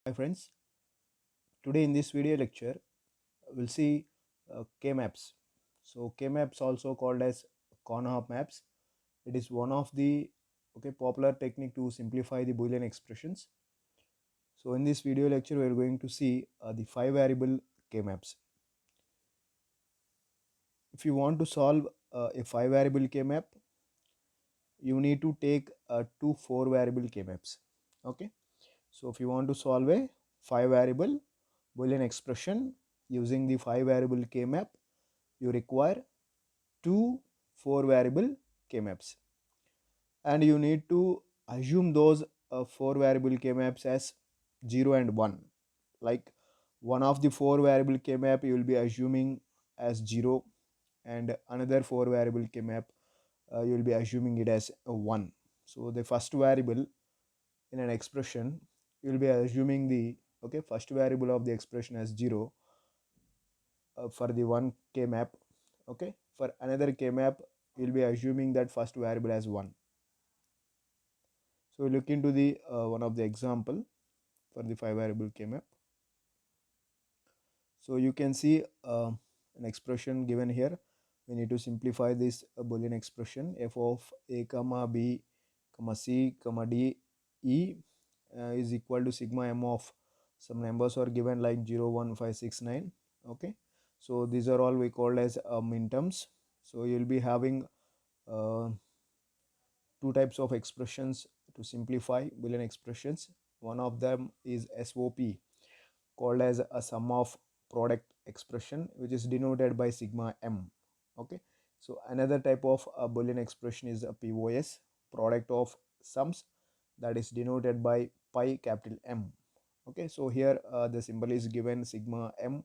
Hi friends, today in this video lecture we'll see K-maps. So K-maps also called as Conohop maps. It is one of the popular technique to simplify the Boolean expressions. So in this video lecture we are going to see the 5 variable K-maps. If you want to solve a 5 variable K-map, you need to take two 4 variable K-maps. Okay. So if you want to solve a 5 variable Boolean expression using the 5 variable K-map, you require two 4 variable K-maps, and you need to assume those 4 variable K-maps as 0 and 1. Like one of the 4 variable K-map you will be assuming as 0, and another 4 variable K-map you will be assuming it as a 1. So the first variable in an expression you will be assuming the first variable of the expression as 0 for the one K map. Okay, for another K map you will be assuming that first variable as 1. So we look into the one of the example for the 5 variable K map. So you can see an expression given here. We need to simplify this Boolean expression f of a comma b comma c comma d e is equal to sigma m of some numbers are given like 0 1 5 6 9. Okay, so these are all we called as min terms. So you'll be having uh, two types of expressions to simplify Boolean expressions. One of them is SOP, called as a sum of product expression, which is denoted by sigma m. Okay, so another type of Boolean expression is a POS, product of sums, that is denoted by pi capital M. Okay, so here the symbol is given sigma m,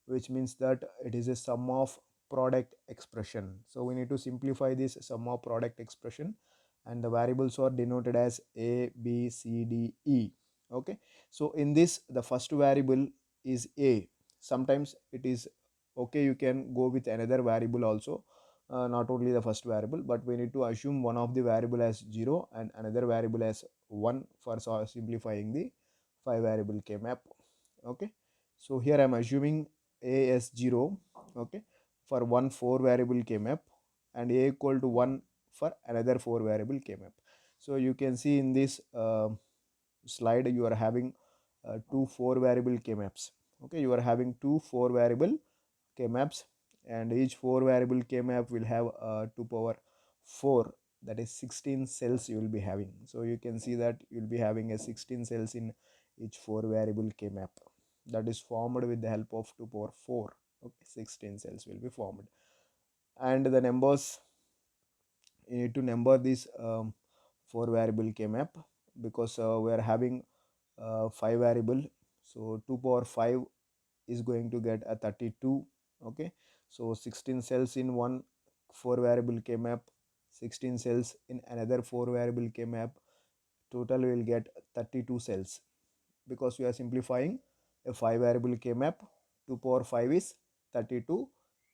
which means that it is a sum of product expression. So we need to simplify this sum of product expression, and the variables are denoted as a b c d e. Okay, so in this the first variable is a. Sometimes it is okay, you can go with another variable also, not only the first variable, but we need to assume one of the variable as 0 and another variable as 1 for simplifying the 5 variable K map. Okay, so here I am assuming a as 0, okay, for one 4 variable K map, and a equal to 1 for another 4 variable K map. So you can see in this slide you are having two 4 variable K maps. Okay, you are having two 4 variable K maps, and each 4 variable K map will have 2 power 4, that is 16 cells you will be having. So you can see that you will be having a 16 cells in each 4 variable K map, that is formed with the help of 2 power 4. Okay, 16 cells will be formed, and the numbers, you need to number this 4 variable K map, because we are having 5 variable. So 2 power 5 is going to get a 32. Okay, so 16 cells in one 4 variable K map, 16 cells in another 4 variable K map, total will get 32 cells, because we are simplifying a 5 variable K map. 2 power 5 is 32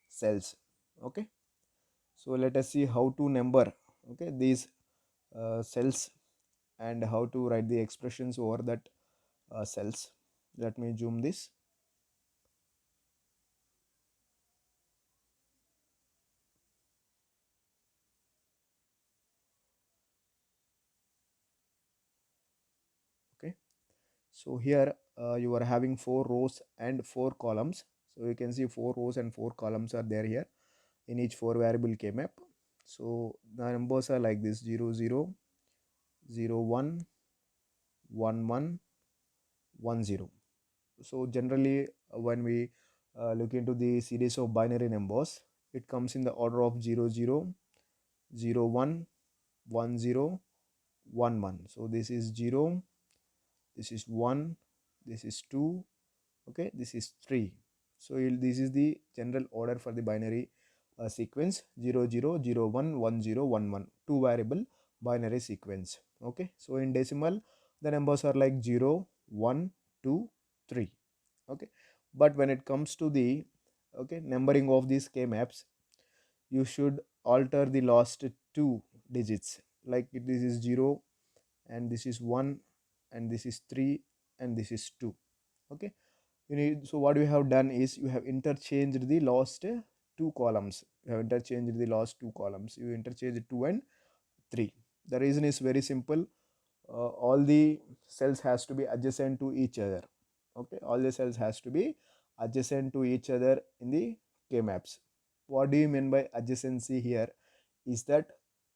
cells. Okay, so let us see how to number these cells, and how to write the expressions over that cells. Let me zoom this. Okay, so here you are having 4 rows and 4 columns. So you can see 4 rows and 4 columns are there here in each 4 variable K map. So the numbers are like this: 0 0 0 1 1 1 1 0. So generally when we look into the series of binary numbers, it comes in the order of 0 0 0 1 1 0 1 1. So this is 0, this is 1, this is 2, okay, this is 3. So this is the general order for the binary sequence: 0 0 0 1 1 0 1 1, two variable binary sequence. Okay, so in decimal the numbers are like 0 1 2 3. Okay, but when it comes to the numbering of these K maps, you should alter the last two digits. Like this is 0 and this is 1 and this is 3 and this is 2. Okay, so what we have done is you have interchanged the last two columns. You have interchanged the last two columns. You interchange 2 and 3. The reason is very simple. All the cells has to be adjacent to each other. Okay, all the cells has to be adjacent to each other in the K-maps. What do you mean by adjacency here? Is that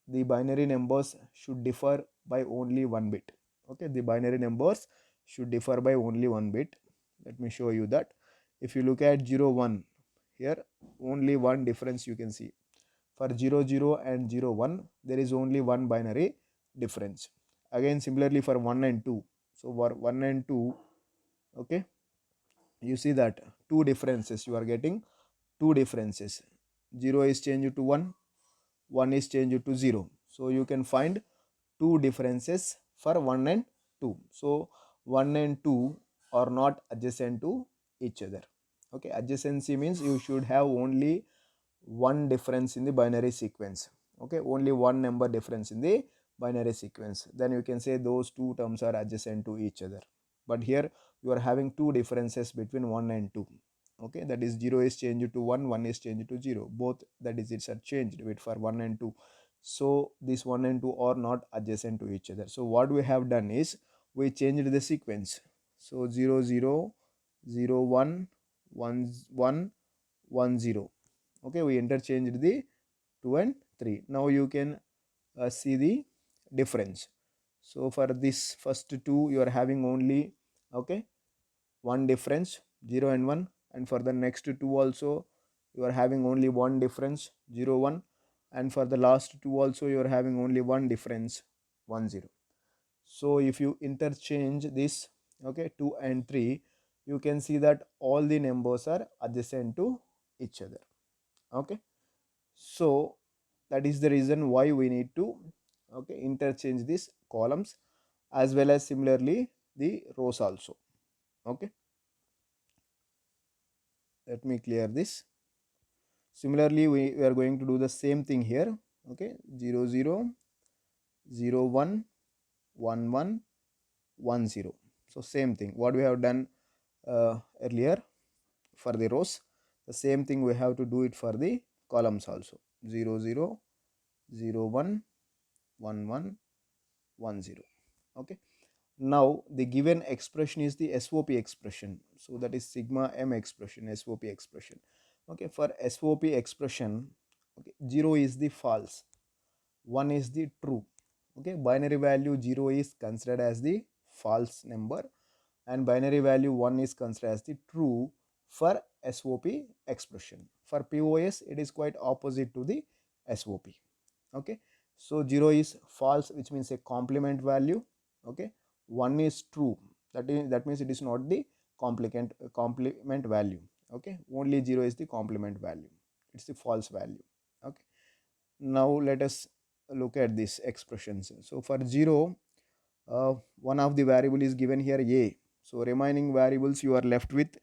the binary numbers should differ by only one bit. Okay, the binary numbers should differ by only one bit. Let me show you that. If you look at 0 1, here only one difference you can see. For 0 0 and 0 1, there is only one binary difference. Again, similarly for 1 and 2. So for 1 and 2, okay, you see that two differences. You are getting two differences. 0 is changed to 1, 1 is changed to 0. So you can find two differences for 1 and 2. So 1 and 2 are not adjacent to each other. Okay, adjacency means you should have only one difference in the binary sequence. Okay, only one number difference in the binary sequence. Then you can say those two terms are adjacent to each other. But here you are having two differences between 1 and 2. Okay, that is 0 is changed to 1, 1 is changed to 0. Both the digits are changed with for 1 and 2. So this 1 and 2 are not adjacent to each other. So what we have done is we changed the sequence. So 0 0 0 1 1 1 1 0. Okay, we interchanged the 2 and 3. Now you can see the difference. So for this first two you are having only, okay, one difference, 0 and 1, and for the next two also you are having only one difference, 0 1, and for the last two also you are having only one difference, 1 0. So if you interchange this, okay, 2 and 3, you can see that all the numbers are adjacent to each other. Okay, so that is the reason why we need to, okay, interchange these columns as well as similarly the rows also. Okay, let me clear this. Similarly we are going to do the same thing here. Okay, 0 0 0 1 1 1 1 0. So same thing what we have done earlier for the rows, the same thing we have to do it for the columns also. 0 0 0 1 1 1 1 0. Okay, now the given expression is the SOP expression. So that is sigma m expression, SOP expression. Okay, for SOP expression, okay, 0 is the false, 1 is the true. Okay, binary value 0 is considered as the false number and binary value 1 is considered as the true for SOP expression. For POS it is quite opposite to the SOP. Okay, so 0 is false, which means a complement value. Okay, 1 is true, that means it is not the complement value. Okay, only 0 is the complement value, it's the false value. Okay, now let us look at these expressions. So for 0, one of the variable is given here a, so remaining variables you are left with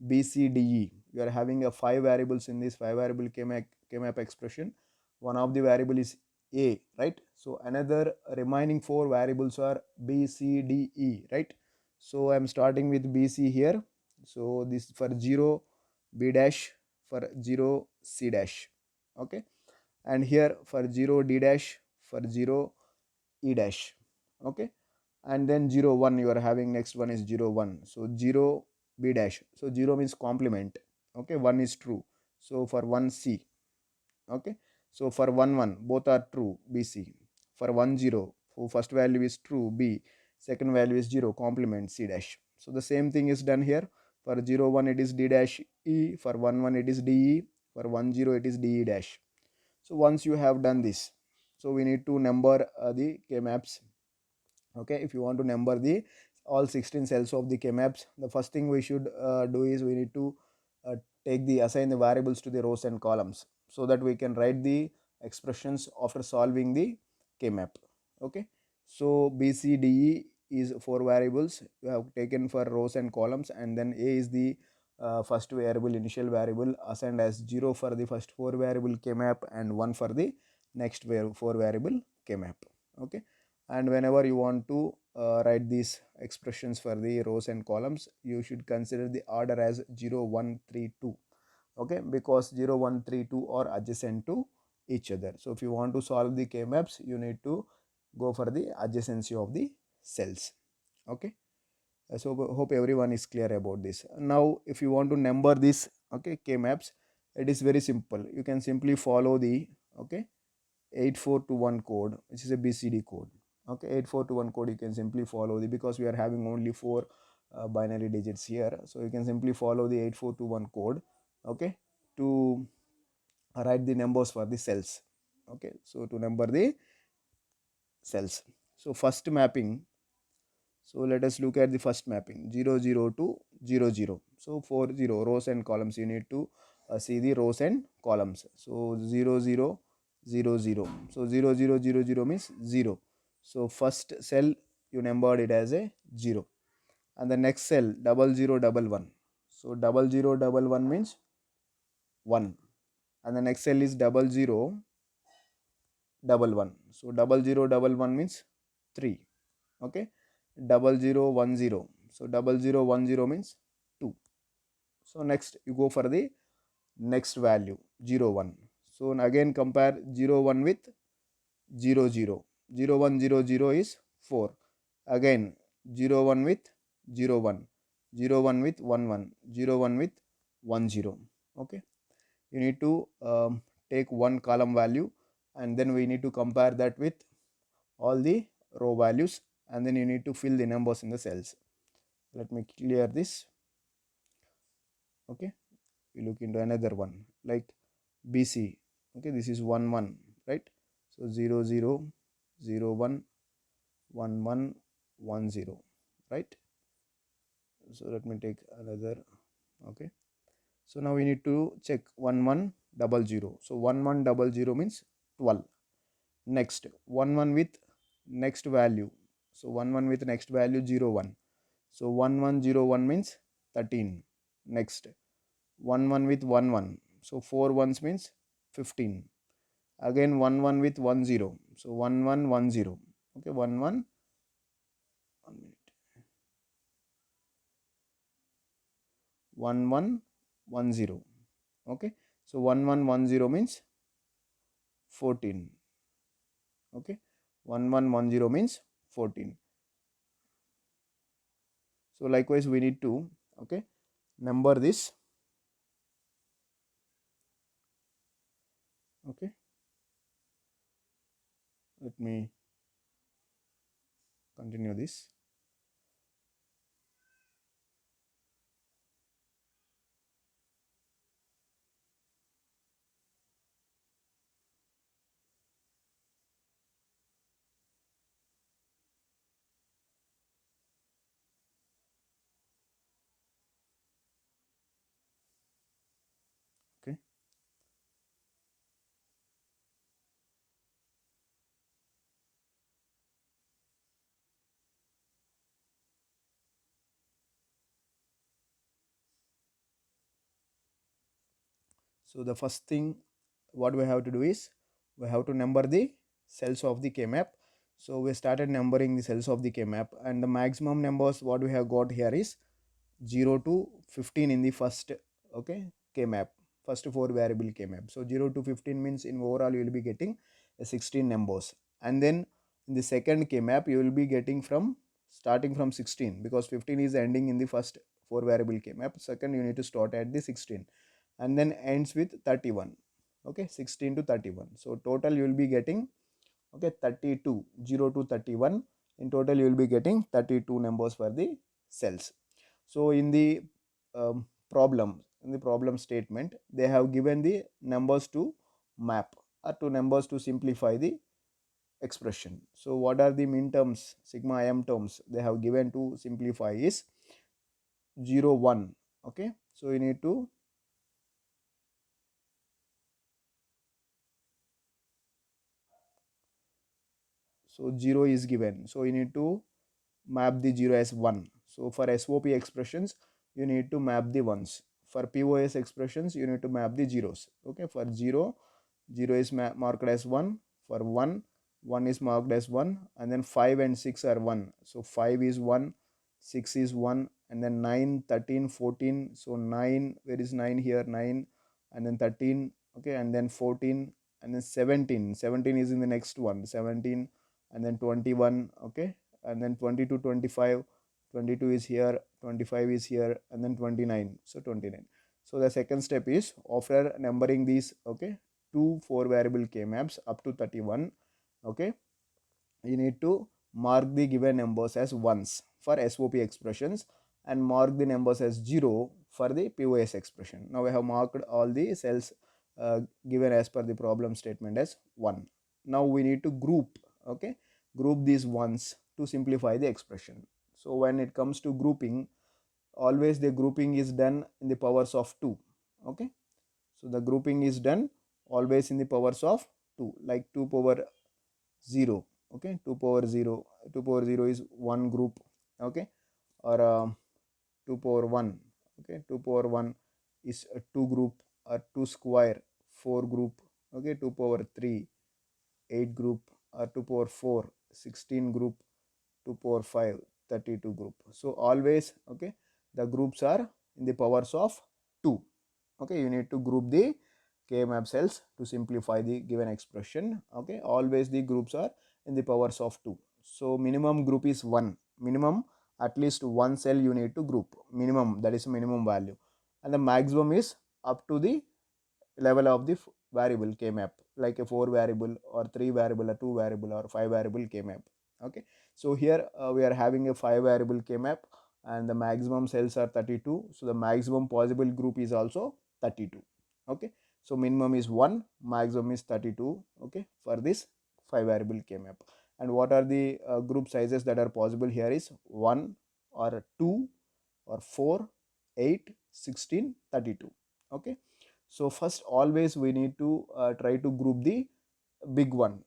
b, c, d, e. You are having a 5 variables in this 5 variable K-map expression. One of the variable is a, right? So another remaining 4 variables are b, c, d, e, right? So I am starting with b, c here. So this for 0 b dash, for 0 c dash. Okay, and here for 0 d dash, for 0 e dash. Okay, and then 0 1 you are having, next one is 0 1. So 0 b dash, so 0 means complement. Okay, 1 is true, so for 1 c. Okay, so for 1 1 both are true, b c. For 1 0, so first value is true, b, second value is 0, complement, c dash. So the same thing is done here. For 0 1 it is d dash e, for 1 1 it is d e, for 1 0 it is d e dash. So once you have done this, so we need to number the K maps. Okay, if you want to number the all 16 cells of the K maps, the first thing we should do is we need to uh, assign the variables to the rows and columns, so that we can write the expressions after solving the K map. Okay, so b, c, d, e is 4 variables you have taken for rows and columns, and then a is the first variable, initial variable, assigned as 0 for the first 4 variable K map and 1 for the next 4 variable K map. Okay, and whenever you want to write these expressions for the rows and columns, you should consider the order as 0 1 3 2. Okay, because 0 1 3 2 are adjacent to each other. So if you want to solve the k maps, you need to go for the adjacency of the cells. Okay, so hope everyone is clear about this. Now if you want to number this, okay, k maps, it is very simple. You can simply follow the, okay, 8421 code, which is a BCD code. Okay, 8421 code you can simply follow the, because we are having only 4 binary digits here, so you can simply follow the 8421 code, okay, to write the numbers for the cells. Okay, so to number the cells. So first mapping, so let us look at the first mapping, 0 0 to 0 0. So for 0 rows and columns, you need to see the rows and columns. So 0 0 0 0. So 0 0 0 0 means 0. So first cell you numbered it as a 0, and the next cell 0011. So 0011 means 1, and the next cell is 0011. So 0011 means 3. Okay, 0010. So 0010 means 2. So next you go for the next value 0 1. So again compare 0 1 with 0 0. 0 1 0 0 is 4. Again 0 1 with 0 1. 0 1 with 1 1. 0 1 with 1 0. Okay, you need to take one column value, and then we need to compare that with all the row values, and then you need to fill the numbers in the cells. Let me clear this. Okay, we look into another one like BC. Okay, this is 1 1, right? So 0 0 0 1 1 1 1 0, right? So let me take another. Okay, so now we need to check 1 1 double 0. So 1 1 double 0 means 12. Next 1 1 with next value. So 1 1 with next value 0 1. So 1 1 0 1 means 13. Next 1 1 with 1 1. So 4 ones means 15. Again 1 1 with 1 0. So 1 1 1 0. Okay, 1 1 1 minute. 1 1 1 0. Okay, so 1 1 1 0 means 14. Okay, 1 1 1 0 means 14. So likewise we need to, okay, number this. Okay, let me continue this. Okay, so the first thing what we have to do is we have to number the cells of the K map. So we started numbering the cells of the K map, and the maximum numbers what we have got here is 0 to 15 in the first, okay, K map, first 4 variable K map. So 0 to 15 means in overall you will be getting 16 numbers, and then in the second K map you will be getting from starting from 16, because 15 is ending in the first 4 variable K map. Second you need to start at the 16, and then ends with 31. Okay, 16 to 31. So total you will be getting, okay, 32, 0 to 31. In total you will be getting 32 numbers for the cells. So in the problem, in the problem statement, they have given the numbers to map, or to numbers to simplify the expression. So what are the min terms, sigma m terms they have given to simplify is 0 1. Okay, so you need to, so 0 is given, so you need to map the 0 as 1. So for SOP expressions you need to map the ones. For POS expressions you need to map the zeros. Okay, for 0, 0 is marked as 1. For 1, 1 is marked as 1, and then 5 and 6 are 1. So 5 is 1, 6 is 1, and then 9, 13, 14. So 9, where is 9 here? 9, and then 13, okay, and then 14, and then 17. 17 is in the next one, 17, and then 21, okay, and then 22, 25, 22 is here, 25 is here, and then 29. So 29. So the second step is, after numbering these, okay, two 4 variable k maps up to 31, okay, you need to mark the given numbers as ones for SOP expressions and mark the numbers as 0 for the POS expression. Now we have marked all the cells given as per the problem statement as 1. Now we need to group, okay, group these ones to simplify the expression. So when it comes to grouping, always the grouping is done in the powers of 2, okay. So the grouping is done always in the powers of 2, like 2 power 0, okay, 2 power 0, 2 power 0 is one group, okay, or 2 power 1, okay, 2 power 1 is a 2 group, or 2 square 4 group, okay, 2 power 3 8 group, or 2 power 4 16 group, 2 power 5 32 group. So always, okay, the groups are in the powers of 2, okay. You need to group the k map cells to simplify the given expression, okay. Always the groups are in the powers of 2. So minimum group is 1, minimum at least one cell you need to group, minimum, that is minimum value, and the maximum is up to the level of the variable k map, like a 4 variable or 3 variable or 2 variable or 5 variable k map, okay. So here we are having a 5 variable k map, and the maximum cells are 32, so the maximum possible group is also 32, okay. So minimum is 1, maximum is 32, okay, for this 5 variable k map. And what are the group sizes that are possible here is 1 or 2 or 4 8 16 32, okay. So first, always we need to try to group the big one,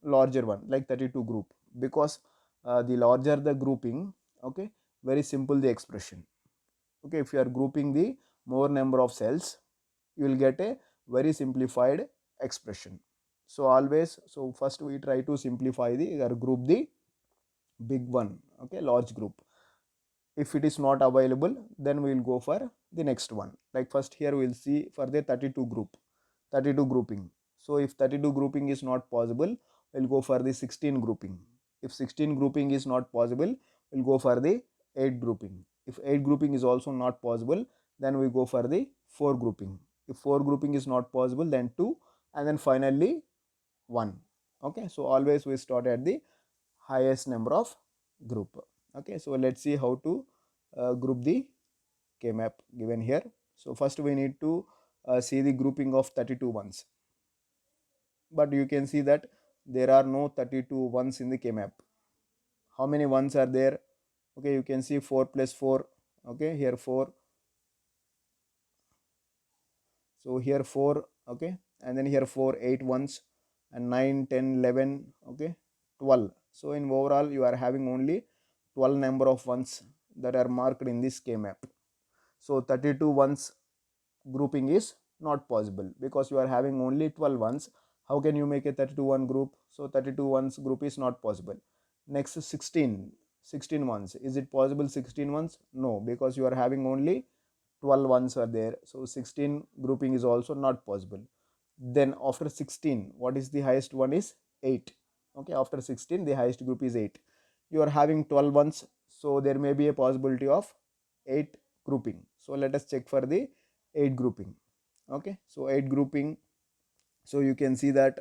larger one, like 32 group, because the larger the grouping, okay, very simple the expression, okay. If you are grouping the more number of cells, you will get a very simplified expression. So always, so first we try to simplify the or group the big one, okay, large group. If it is not available, then we will go for the next one. Like first here we will see for the 32 group, 32 grouping. So if 32 grouping is not possible, we'll go for the 16 grouping. If 16 grouping is not possible, we'll go for the 8 grouping. If 8 grouping is also not possible, then we go for the 4 grouping. If 4 grouping is not possible, then 2, and then finally 1, okay. So always we start at the highest number of group, okay. So let's see how to group the k map given here. So first we need to see the grouping of 32 ones, but you can see that there are no 32 ones in the k map. How many ones are there? Okay, you can see 4 plus 4, okay, here 4, so here 4, okay, and then here 4 8 ones, and 9 10 11, okay, 12. So in overall you are having only 12 number of ones that are marked in this k map. So 32 ones grouping is not possible, because you are having only 12 ones. How can you make a 32 one group? So 32 ones group is not possible. Next, 16 ones, is it possible? 16 ones, no, because you are having only 12 ones are there, so 16 grouping is also not possible. Then after 16, what is the highest one? Is 8, okay. After 16, the highest group is 8. You are having 12 ones, so there may be a possibility of 8 grouping. So let us check for the 8 grouping, okay. So 8 grouping, so you can see that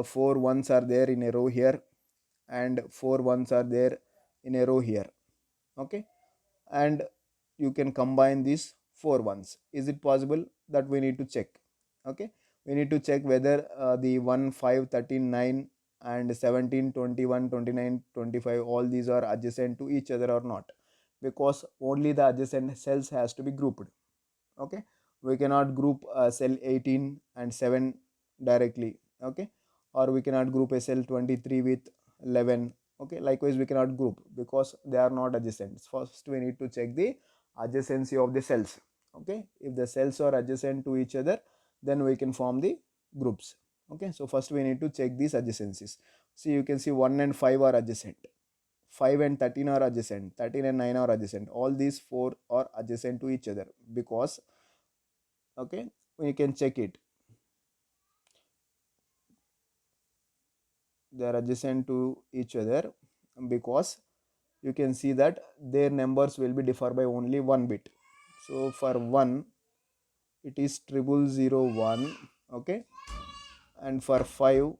4 ones are there in a row here, and 4 ones are there in a row here, okay. And you can combine these 4 ones. Is it possible? That we need to check, okay. We need to check whether the 1 5 13 9 and 17 21 29 25, all these are adjacent to each other or not, because only the adjacent cells has to be grouped, okay. We cannot group cell 18 and 7 directly, okay, or we cannot group a cell 23 with 11, okay. Likewise we cannot group because they are not adjacent. First we need to check the adjacency of the cells, okay. If the cells are adjacent to each other, then we can form the groups, okay. So first we need to check these adjacencies. See, you can see 1 and 5 are adjacent, 5 and 13 are adjacent, 13 and 9 are adjacent. All these four are adjacent to each other because, okay, we can check it. They are adjacent to each other because you can see that their numbers will be differ by only one bit. So for 1 it is 0001, okay, and for 5,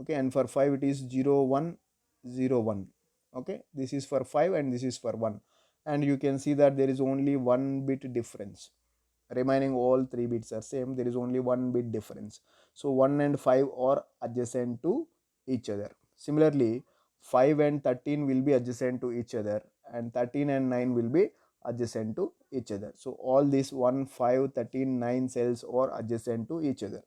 okay, and for 5 it is 0101, okay. This is for 5 and this is for 1, and you can see that there is only one bit difference. Remaining all three bits are same, there is only one bit difference. So 1 and 5 are adjacent to each other. Similarly, 5 and 13 will be adjacent to each other, and 13 and 9 will be adjacent to each other. So all these 1, 5, 13, 9 cells are adjacent to each other.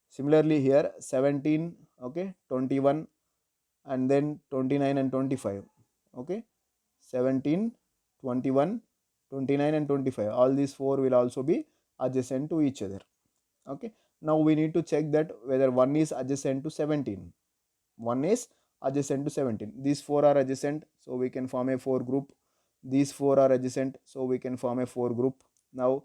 Similarly here 17, okay, 21, and then 29 and 25, okay, 17, 21, 29 and 25, all these four will also be adjacent to each other, okay. Now we need to check that whether one is adjacent to 17. One is adjacent to 17. These four are adjacent, so we can form a 4 group. These four are adjacent, so we can form a 4 group. Now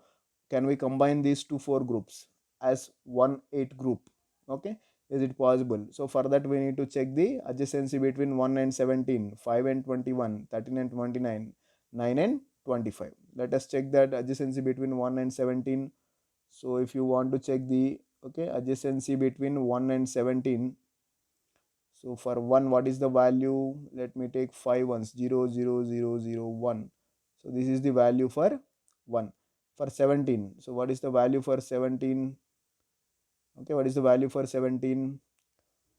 can we combine these two 4 groups as one 8 group? Okay, is it possible? So for that we need to check the adjacency between 1 and 17, 5 and 21, 13 and 29, 9 and 25. Let us check that adjacency between 1 and 17. So if you want to check the, okay, adjacency between 1 and 17, so for 1, what is the value? Let me take 5 ones, 0, 0, 0, 0, 1. So this is the value for 1. For 17, so what is the value for 17? Okay, what is the value for 17?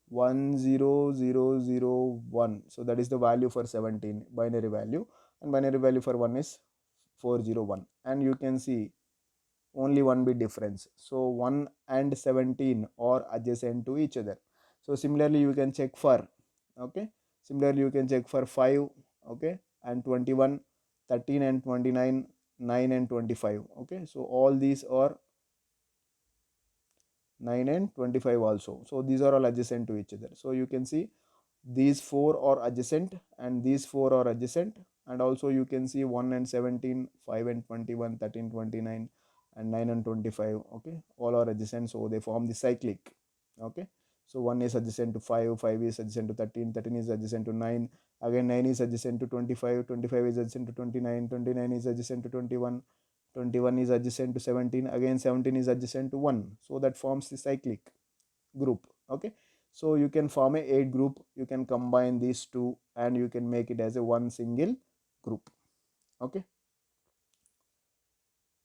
1, 0, 0, 0, 1. So that is the value for 17, binary value, and binary value for 1 is 401. And you can see only one bit difference. So 1 and 17 are adjacent to each other. So similarly you can check for, okay, similarly you can check for 5, okay, and 21, 13 and 29, 9 and 25, okay. So all these are 9 and 25 also. So these are all adjacent to each other. So you can see these four are adjacent and these four are adjacent, and also you can see 1 and 17, 5 and 21, 13, 29, and 9 and 25, okay, all are adjacent, so they form the cyclic, okay. So 1 is adjacent to 5, 5 is adjacent to 13, 13 is adjacent to 9, again 9 is adjacent to 25, 25 is adjacent to 29, 29 is adjacent to 21, 21 is adjacent to 17, again 17 is adjacent to 1, so that forms the cyclic group, okay. So you can form a 8 group, you can combine these two and you can make it as a one single group, okay.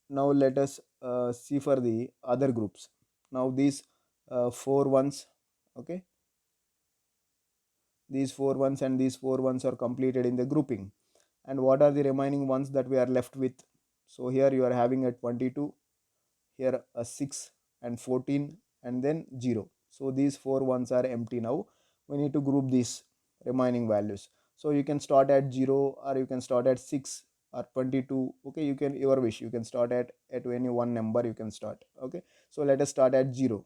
Now let us see for the other groups. Now these 4 ones, okay, these 4 ones and these 4 ones are completed in the grouping, and what are the remaining ones that we are left with? So here you are having a 22, here a 6 and 14, and then 0. So these 4 ones are empty. Now we need to group these remaining values. So you can start at 0 or you can start at 6 or 22, okay. You can, your wish, you can start at any one number you can start, okay. So let us start at 0,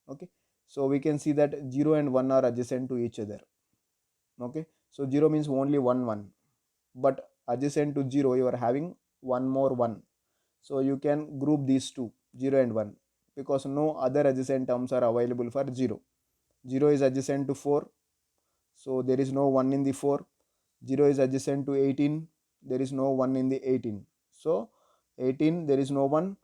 okay. So we can see that 0 and 1 are adjacent to each other, okay. So 0 means only 1, but adjacent to 0 you are having one more 1. So you can group these two, 0 and 1, because no other adjacent terms are available for 0. 0 is adjacent to 4, so there is no 1 in the 4. 0 is adjacent to 18, there is no 1 in the 18. So 18 there is no 1,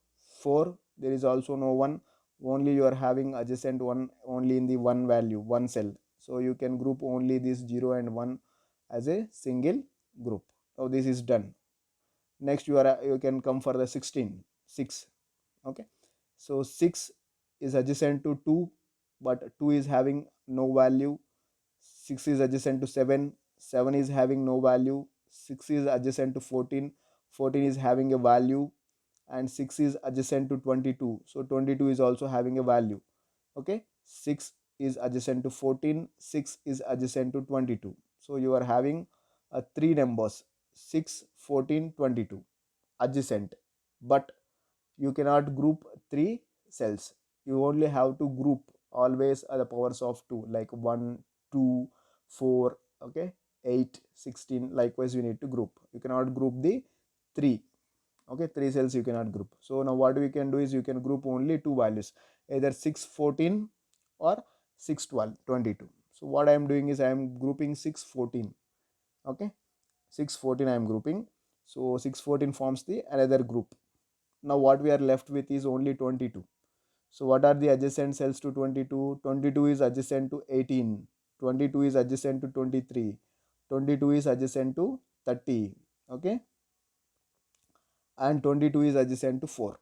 4 there is also no 1, only you are having adjacent 1 only in the 1 value, 1 cell. So you can group only this 0 and 1 as a single group. Now this is done. Next you can come for the 16, 6, okay. So 6 is adjacent to 2, but 2 is having no value. 6 is adjacent to 7, 7 is having no value. 6 is adjacent to 14, 14 is having a value, and 6 is adjacent to 22, so 22 is also having a value, okay. 6 is adjacent to 14, 6 is adjacent to 22, so you are having three numbers, 6, 14, 22 adjacent, but you cannot group three cells, you only have to group always the powers of 2, like 1, 2, 4, okay, 8, 16. Likewise you need to group. You cannot group the 3, okay, 3 cells you cannot group. So now what we can do is you can group only 2 values, either 6, 14 or 6, 12, 22. So what I am doing is I am grouping 6, 14, okay, 6, 14 I am grouping. So 6, 14 forms the another group. Now what we are left with is only 22. So what are the adjacent cells to 22? 22 is adjacent to 18, 22 is adjacent to 23, 22 is adjacent to 30, okay, and 22 is adjacent to 4.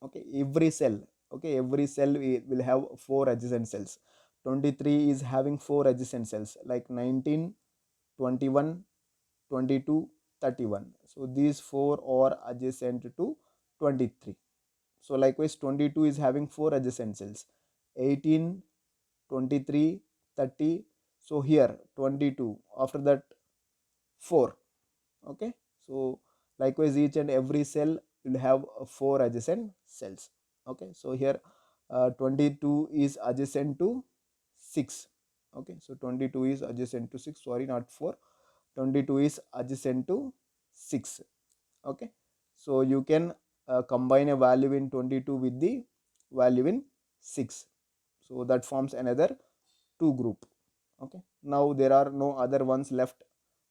Okay, every cell, okay, every cell will have 4 adjacent cells. 23 is having 4 adjacent cells, like 19, 21, 22, 31. So these 4 are adjacent to 23. So likewise 22 is having 4 adjacent cells, 18, 23, 30. So here 22, after that 4, okay. So likewise each and every cell will have 4 adjacent cells, okay. So here 22 is adjacent to 6, okay. So 22 is adjacent to 6, sorry, not 4, 22 is adjacent to 6, okay. So you can combine a value in 22 with the value in 6, so that forms another 2 group, okay. Now there are no other ones left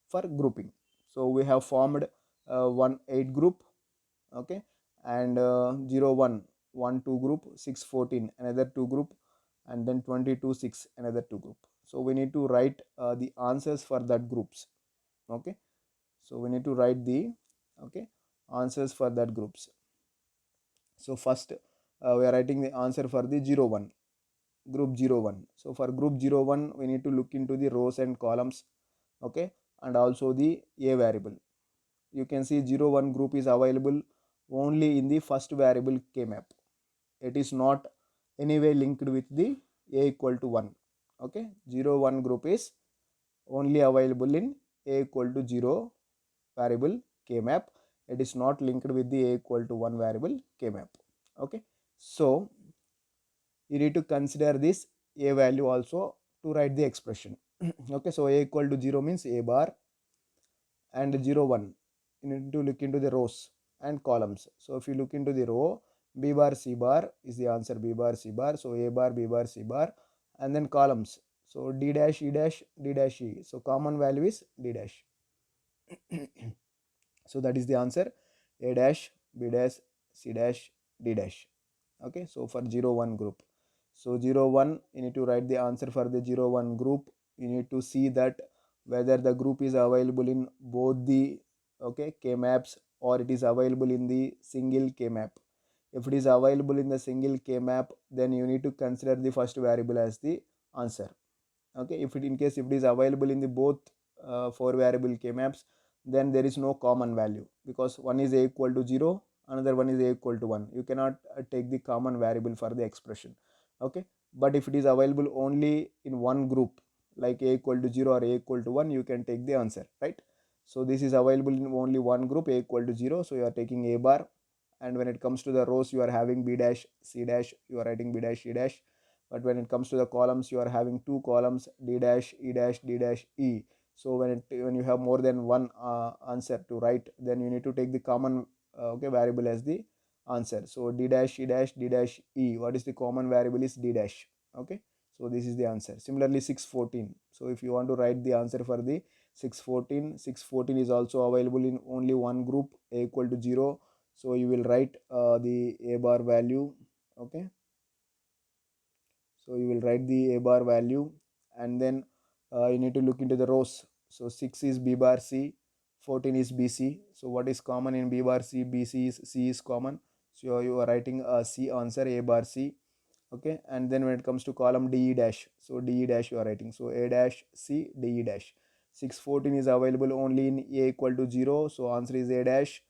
for grouping. So we have formed 1, 8 group, okay, and 0, 1, 1, 2 group, 6, 14 another 2 group, and then 22, 6 another 2 group. So we need to write the answers for that groups, okay. So we need to write the, okay, answers for that groups. So first we are writing the answer for the 0, 1, group 0, 1. So for group 0, 1 we need to look into the rows and columns, okay, and also the a variable. You can see 0, 1 group is available only in the first variable k map. It is not anyway linked with the a equal to 1, okay. 0, 1 group is only available in a equal to 0 variable k map. It is not linked with the a equal to 1 variable k map, okay. So you need to consider this a value also to write the expression. Okay, so a equal to 0 means a bar, and 0, 1 you need to look into the rows and columns. So if you look into the row, b bar c bar is the answer, b bar c bar. So a bar, b bar, c bar, and then columns, so d dash, e dash, d dash, e. So common value is d dash. So that is the answer, a dash, b dash, c dash, d dash, okay. So for 0, 1 group, so 0, 1 you need to write the answer for the 0, 1 group. You need to see that whether the group is available in both the, okay, k maps, or it is available in the single k map. If it is available in the single k map, then you need to consider the first variable as the answer, okay. If it, in case if it is available in the both 4 variable k maps, then there is no common value, because one is a equal to 0, another one is a equal to 1. You cannot take the common variable for the expression, okay. But if it is available only in one group, like a equal to 0 or a equal to 1, you can take the answer, right. So this is available in only one group, a equal to 0, so you are taking a bar. And when it comes to the rows, you are having b dash, c dash, you are writing b dash, e dash. But when it comes to the columns, you are having 2 columns, d dash, e dash, d dash, e. So when you have more than one answer to write, then you need to take the common okay, variable as the answer. So d dash, e dash, d dash, e, what is the common variable is d dash, okay. So this is the answer. Similarly 614, so if you want to write the answer for the 614, 614 is also available in only one group, a equal to 0. So you will write the a bar value, okay. So you will write the a bar value, and then you need to look into the rows. So 6 is b bar c, 14 is bc. So what is common in b bar c, bc is c is common. So you are writing a c answer, a bar c, okay. And then when it comes to column de dash, so de dash you are writing, so a dash c, de dash. 614 is available only in a equal to 0, so answer is a dash.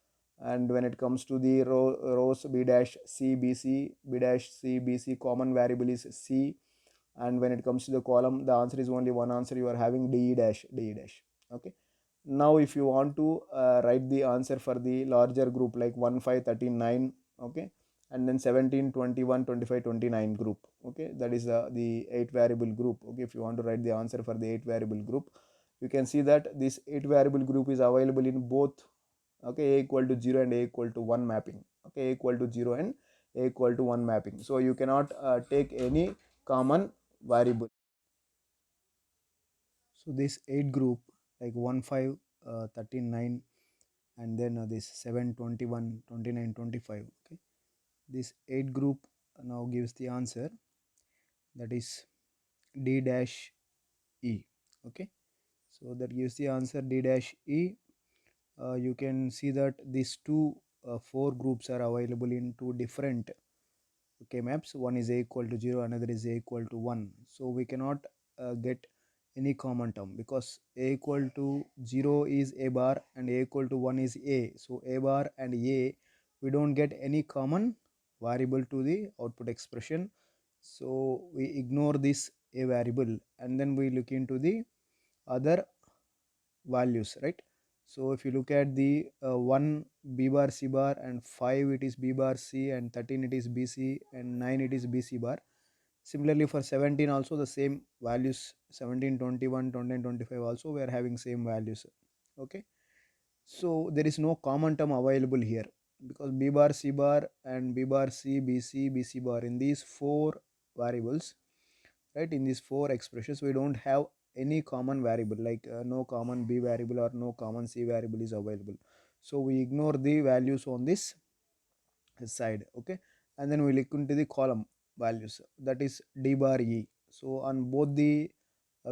And when it comes to the rows, b dash c, bc, b dash c, bc, common variable is c. And when it comes to the column, the answer is only one answer, you are having de dash, de dash, okay. Now if you want to write the answer for the larger group, like 1, 5, 39, okay, and then 17, 21, 25, 29 group. Okay, that is the 8 variable group. Okay, if you want to write the answer for the 8 variable group, you can see that this 8 variable group is available in both, okay, a equal to 0 and a equal to 1 mapping. Okay, a equal to 0 and a equal to 1 mapping. So you cannot take any common variable. So this 8 group, like 1 5 13 9, and then this 7 21 29 25. Okay, this 8 group now gives the answer, that is d dash e. Okay, so that gives the answer d dash e. You can see that these two 4 groups are available in two different, okay, maps. One is a equal to 0, another is a equal to 1. So we cannot get any common term, because a equal to 0 is a bar and a equal to 1 is a. So a bar and a, we don't get any common variable to the output expression. So we ignore this a variable and then we look into the other values, right? So if you look at the 1 b bar c bar, and 5 it is b bar c, and 13 it is bc, and 9 it is bc bar. Similarly for 17 also the same values, 17 21 29 25 also we are having same values. Okay, so there is no common term available here, because b bar c bar and b bar c bc bc bar, in these 4 variables, right, in these 4 expressions we don't have any common variable, like no common b variable or no common c variable is available. So we ignore the values on this side. Okay, and then we look into the column values, that is d bar e. So on both the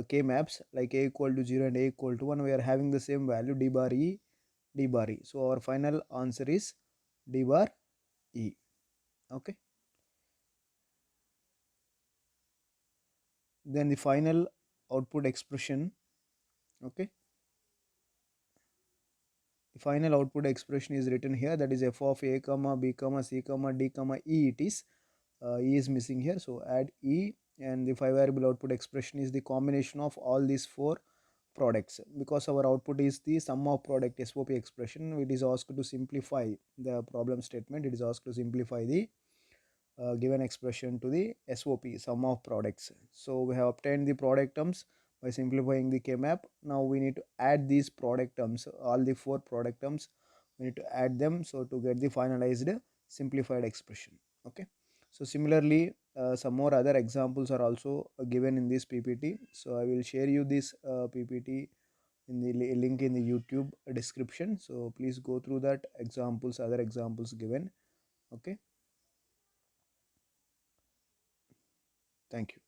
k maps, like a equal to 0 and a equal to 1, we are having the same value, d bar e, d bar e. So our final answer is d bar e. Okay, then the final output expression. Okay, the final output expression is written here, that is f of a comma b comma c comma d comma e. It is e is missing here, so add e, and the 5 variable output expression is the combination of all these 4 products. Because our output is the sum of product SOP expression, it is asked to simplify the problem statement. It is asked to simplify the given expression to the SOP, sum of products. So we have obtained the product terms by simplifying the K-map. Now we need to add these product terms, all the 4 product terms, we need to add them, so to get the finalized simplified expression. Okay, so similarly some more other examples are also given in this PPT. So I will share you this PPT in the link in the YouTube description. So please go through that examples, other examples given. Okay, thank you.